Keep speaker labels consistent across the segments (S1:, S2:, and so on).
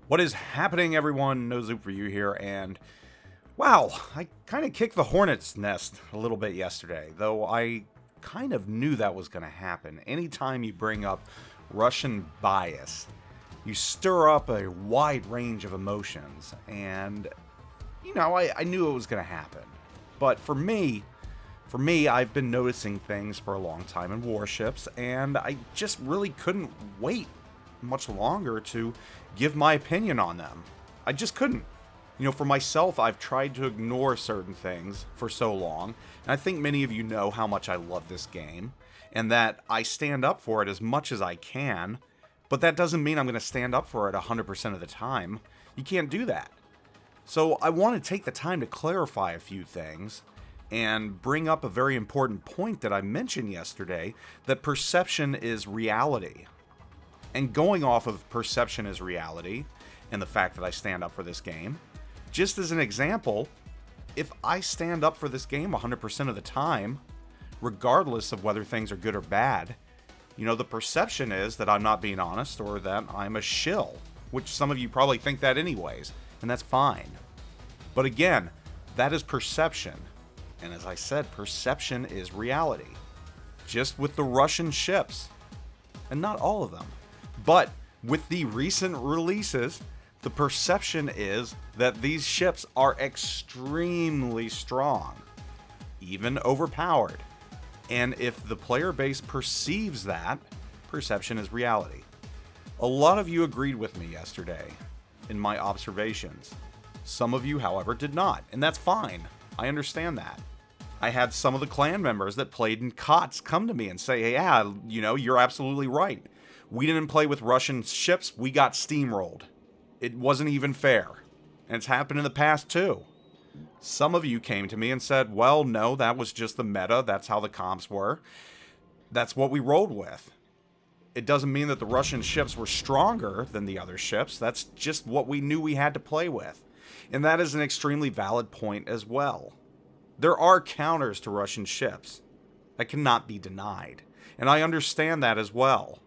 S1: What is happening, everyone? NoZoupForYou here, and wow, I kind of kicked the hornet's nest a little bit yesterday, though I kind of knew that was going to happen. Anytime you bring up Russian bias, you stir up a wide range of emotions, and, I knew it was going to happen. But for me, I've been noticing things for a long time in Warships, and I just really couldn't wait much longer to give my opinion on them. I just couldn't. For myself, I've tried to ignore certain things for so long, and I think many of you know how much I love this game, and that I stand up for it as much as I can, but that doesn't mean I'm going to stand up for it 100% of the time. You can't do that. So I want to take the time to clarify a few things, and bring up a very important point that I mentioned yesterday, that perception is reality. And going off of perception is reality, and the fact that I stand up for this game, just as an example, if I stand up for this game 100% of the time, regardless of whether things are good or bad, the perception is that I'm not being honest or that I'm a shill, which some of you probably think that anyways, and that's fine. But again, that is perception. And as I said, perception is reality. Just with the Russian ships, and not all of them. But with the recent releases, the perception is that these ships are extremely strong, even overpowered. And if the player base perceives that, perception is reality. A lot of you agreed with me yesterday in my observations. Some of you, however, did not, and that's fine. I understand that. I had some of the clan members that played in COTS come to me and say, hey, yeah, you're absolutely right. We didn't play with Russian ships, we got steamrolled. It wasn't even fair. And it's happened in the past too. Some of you came to me and said, well, no, that was just the meta, that's how the comps were. That's what we rolled with. It doesn't mean that the Russian ships were stronger than the other ships, that's just what we knew we had to play with. And that is an extremely valid point as well. There are counters to Russian ships. That cannot be denied. And I understand that as well.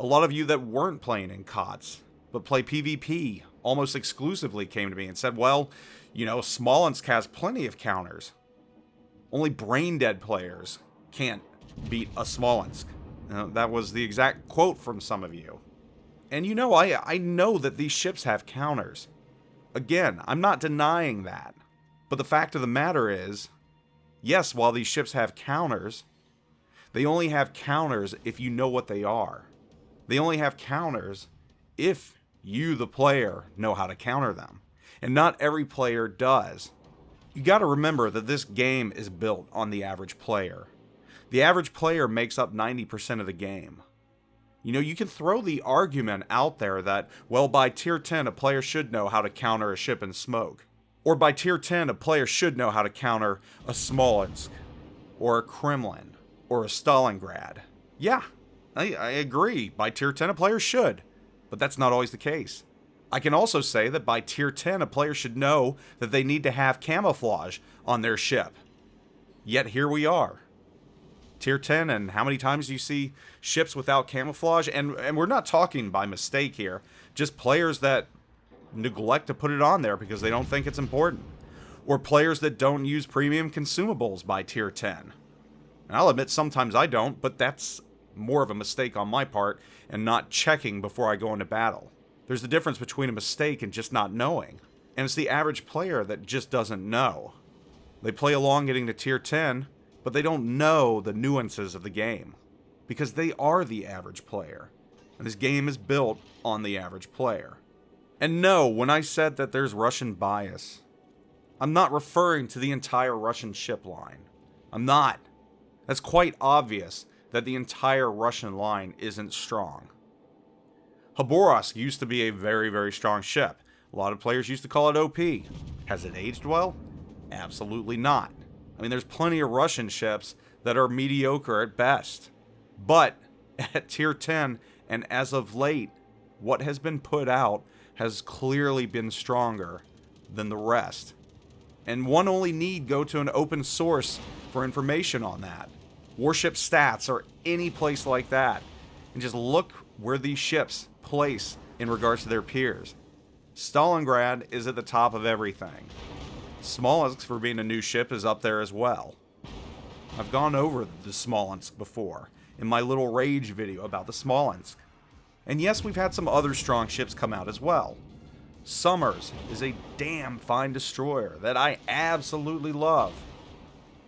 S1: A lot of you that weren't playing in COTS, but play PvP almost exclusively came to me and said, well, Smolensk has plenty of counters. Only brain-dead players can't beat a Smolensk. That was the exact quote from some of you. And I know that these ships have counters. Again, I'm not denying that. But the fact of the matter is, yes, while these ships have counters, they only have counters if you know what they are. They only have counters if you, the player, know how to counter them. And not every player does. You gotta remember that this game is built on the average player. The average player makes up 90% of the game. You can throw the argument out there that, well, by tier 10, a player should know how to counter a ship in smoke. Or by tier 10, a player should know how to counter a Smolensk, or a Kremlin, or a Stalingrad. Yeah, I agree. By tier 10, a player should. But that's not always the case. I can also say that by tier 10, a player should know that they need to have camouflage on their ship. Yet here we are. Tier 10, and how many times do you see ships without camouflage? And we're not talking by mistake here. Just players that neglect to put it on there because they don't think it's important. Or players that don't use premium consumables by tier 10. And I'll admit sometimes I don't, but that's more of a mistake on my part and not checking before I go into battle. There's a difference between a mistake and just not knowing. And it's the average player that just doesn't know. They play along getting to tier 10, but they don't know the nuances of the game. Because they are the average player. And this game is built on the average player. And no, when I said that there's Russian bias, I'm not referring to the entire Russian ship line. I'm not. That's quite obvious that the entire Russian line isn't strong. Khabarovsk used to be a very, very strong ship. A lot of players used to call it OP. Has it aged well? Absolutely not. I mean, there's plenty of Russian ships that are mediocre at best. But at tier 10, and as of late, what has been put out has clearly been stronger than the rest. And one only need go to an open source for information on that. Warship stats or any place like that. And just look where these ships place in regards to their peers. Stalingrad is at the top of everything. Smolensk, for being a new ship, is up there as well. I've gone over the Smolensk before in my little rage video about the Smolensk. And yes, we've had some other strong ships come out as well. Summers is a damn fine destroyer that I absolutely love.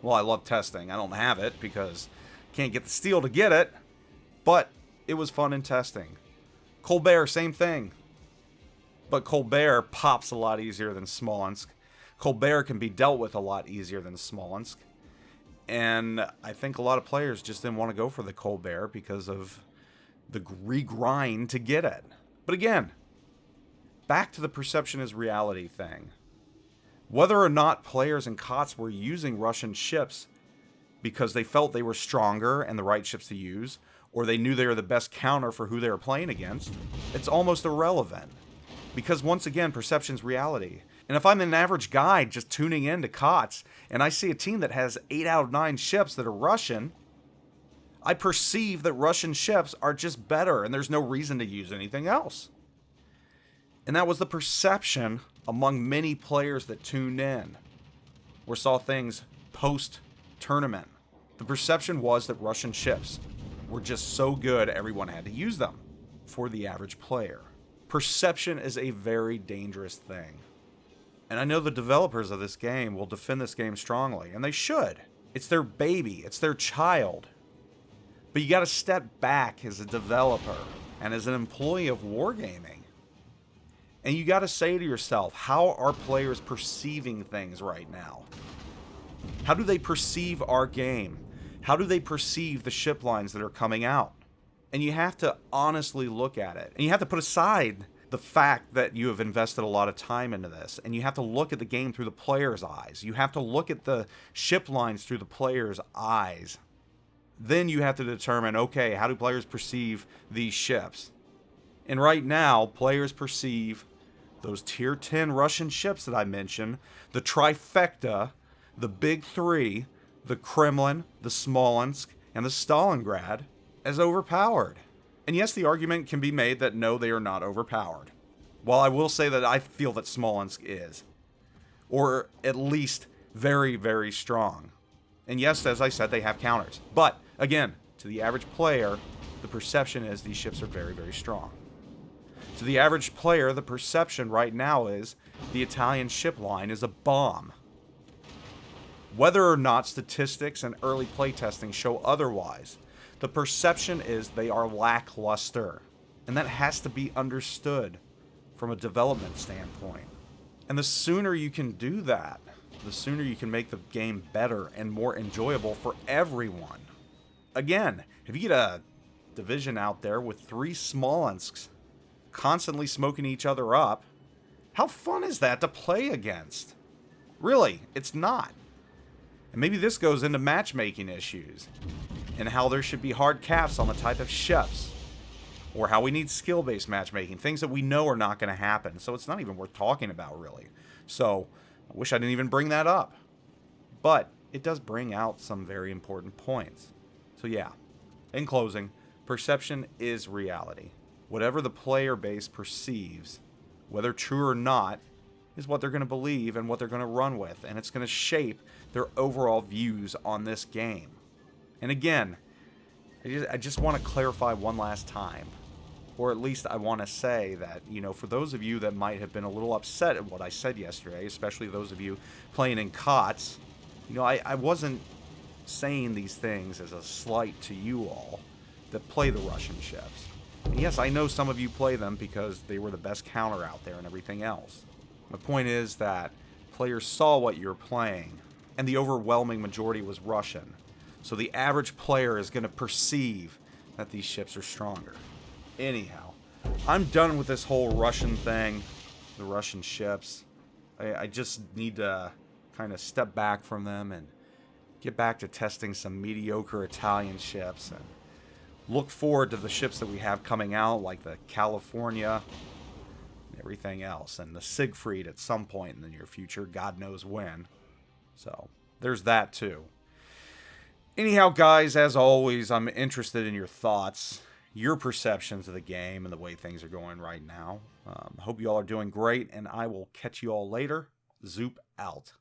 S1: Well, I love testing. I don't have it because I can't get the steel to get it. But it was fun in testing. Colbert, same thing. But Colbert pops a lot easier than Smolensk. Colbert can be dealt with a lot easier than Smolensk. And I think a lot of players just didn't want to go for the Colbert because of the regrind to get it. But again, back to the perception is reality thing. Whether or not players and COTS were using Russian ships because they felt they were stronger and the right ships to use, or they knew they were the best counter for who they were playing against, it's almost irrelevant. Because once again, perception's reality. And if I'm an average guy just tuning in to COTS, and I see a team that has 8 out of 9 ships that are Russian, I perceive that Russian ships are just better, and there's no reason to use anything else. And that was the perception among many players that tuned in, or saw things post-tournament. The perception was that Russian ships were just so good, everyone had to use them for the average player. Perception is a very dangerous thing. And I know the developers of this game will defend this game strongly, and they should. It's their baby. It's their child. But you got to step back as a developer and as an employee of Wargaming. And you got to say to yourself, how are players perceiving things right now? How do they perceive our game? How do they perceive the ship lines that are coming out? And you have to honestly look at it. And you have to put aside the fact that you have invested a lot of time into this. And you have to look at the game through the player's eyes. You have to look at the ship lines through the player's eyes. Then you have to determine, okay, how do players perceive these ships? And right now, players perceive those tier 10 Russian ships that I mentioned, the trifecta, the big three, the Kremlin, the Smolensk, and the Stalingrad, as overpowered. And yes, the argument can be made that no, they are not overpowered. While I will say that I feel that Smolensk is. Or at least very, very strong. And yes, as I said, they have counters. But, again, to the average player, the perception is these ships are very, very strong. To the average player, the perception right now is the Italian ship line is a bomb. Whether or not statistics and early playtesting show otherwise, the perception is they are lackluster. And that has to be understood from a development standpoint. And the sooner you can do that, the sooner you can make the game better and more enjoyable for everyone. Again, if you get a division out there with 3 Smolensks constantly smoking each other up, how fun is that to play against? Really, it's not. And maybe this goes into matchmaking issues, and how there should be hard caps on the type of ships, or how we need skill-based matchmaking, things that we know are not going to happen, so it's not even worth talking about, really. So, I wish I didn't even bring that up. But, it does bring out some very important points. So yeah, in closing, perception is reality. Whatever the player base perceives, whether true or not, is what they're going to believe and what they're going to run with, and it's going to shape their overall views on this game. And again, I just want to clarify one last time, or at least I want to say that, you know, for those of you that might have been a little upset at what I said yesterday, especially those of you playing in COTS, you know, I wasn't saying these things as a slight to you all that play the Russian ships. And yes, I know some of you play them because they were the best counter out there and everything else. My point is that players saw what you're playing, and the overwhelming majority was Russian. So the average player is going to perceive that these ships are stronger. Anyhow, I'm done with this whole Russian thing, the Russian ships. I just need to kind of step back from them and get back to testing some mediocre Italian ships and look forward to the ships that we have coming out, like the California and everything else, and the Siegfried at some point in the near future, God knows when. So, there's that too. Anyhow, guys, as always, I'm interested in your thoughts. your perceptions of the game and the way things are going right now. Hope you all are doing great, and I will catch you all later. Zoop out.